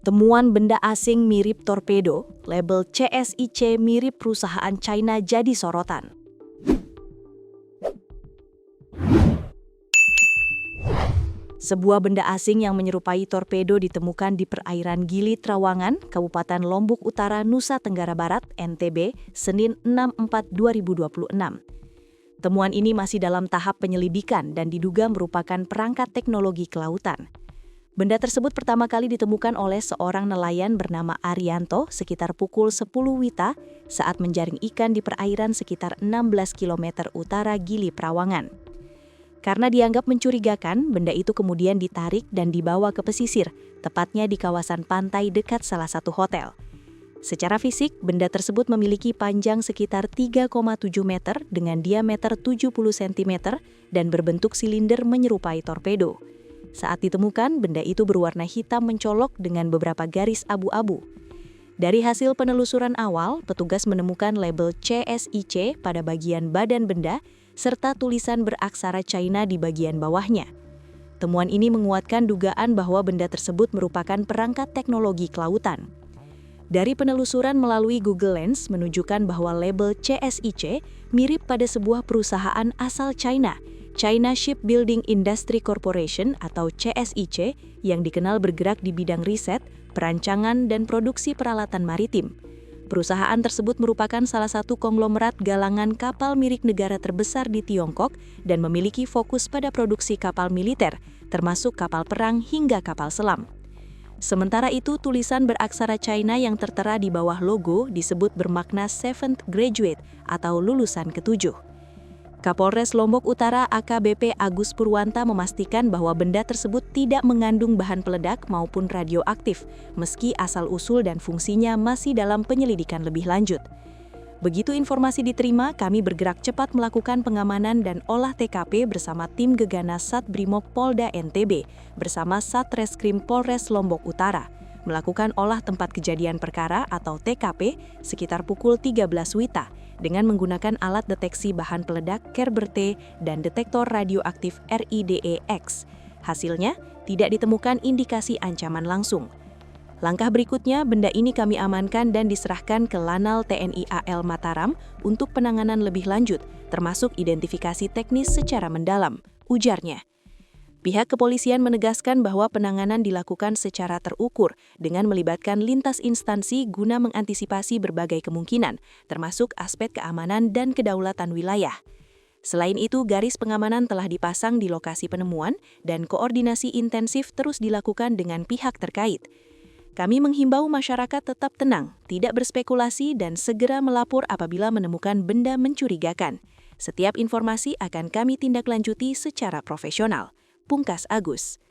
Temuan benda asing mirip torpedo, label CSIC mirip perusahaan China jadi sorotan. Sebuah benda asing yang menyerupai torpedo ditemukan di perairan Gili Trawangan, Kabupaten Lombok Utara, Nusa Tenggara Barat, NTB, Senin 6/4/2026. Temuan ini masih dalam tahap penyelidikan dan diduga merupakan perangkat teknologi kelautan. Benda tersebut pertama kali ditemukan oleh seorang nelayan bernama Arianto sekitar pukul 10 WITA saat menjaring ikan di perairan sekitar 16 km utara Gili Trawangan. Karena dianggap mencurigakan, benda itu kemudian ditarik dan dibawa ke pesisir, tepatnya di kawasan pantai dekat salah satu hotel. Secara fisik, benda tersebut memiliki panjang sekitar 3,7 meter dengan diameter 70 cm dan berbentuk silinder menyerupai torpedo. Saat ditemukan, benda itu berwarna hitam mencolok dengan beberapa garis abu-abu. Dari hasil penelusuran awal, petugas menemukan label CSIC pada bagian badan benda, serta tulisan beraksara China di bagian bawahnya. Temuan ini menguatkan dugaan bahwa benda tersebut merupakan perangkat teknologi kelautan. Dari penelusuran melalui Google Lens menunjukkan bahwa label CSIC mirip pada sebuah perusahaan asal China, China Shipbuilding Industry Corporation atau CSIC, yang dikenal bergerak di bidang riset, perancangan, dan produksi peralatan maritim. Perusahaan tersebut merupakan salah satu konglomerat galangan kapal milik negara terbesar di Tiongkok dan memiliki fokus pada produksi kapal militer, termasuk kapal perang hingga kapal selam. Sementara itu, tulisan beraksara China yang tertera di bawah logo disebut bermakna Seventh Graduate atau lulusan ketujuh. Kapolres Lombok Utara AKBP Agus Purwanta memastikan bahwa benda tersebut tidak mengandung bahan peledak maupun radioaktif, meski asal-usul dan fungsinya masih dalam penyelidikan lebih lanjut. Begitu informasi diterima, kami bergerak cepat melakukan pengamanan dan olah TKP bersama tim Gegana Sat Brimob Polda NTB bersama Satreskrim Polres Lombok Utara, melakukan olah tempat kejadian perkara atau TKP sekitar pukul 13 WITA dengan menggunakan alat deteksi bahan peledak Kerber-T dan detektor radioaktif RIDE-X. Hasilnya, tidak ditemukan indikasi ancaman langsung. Langkah berikutnya, benda ini kami amankan dan diserahkan ke Lanal TNI AL Mataram untuk penanganan lebih lanjut, termasuk identifikasi teknis secara mendalam, ujarnya. Pihak kepolisian menegaskan bahwa penanganan dilakukan secara terukur dengan melibatkan lintas instansi guna mengantisipasi berbagai kemungkinan, termasuk aspek keamanan dan kedaulatan wilayah. Selain itu, garis pengamanan telah dipasang di lokasi penemuan dan koordinasi intensif terus dilakukan dengan pihak terkait. Kami menghimbau masyarakat tetap tenang, tidak berspekulasi, dan segera melapor apabila menemukan benda mencurigakan. Setiap informasi akan kami tindak lanjuti secara profesional. Pungkas Agus.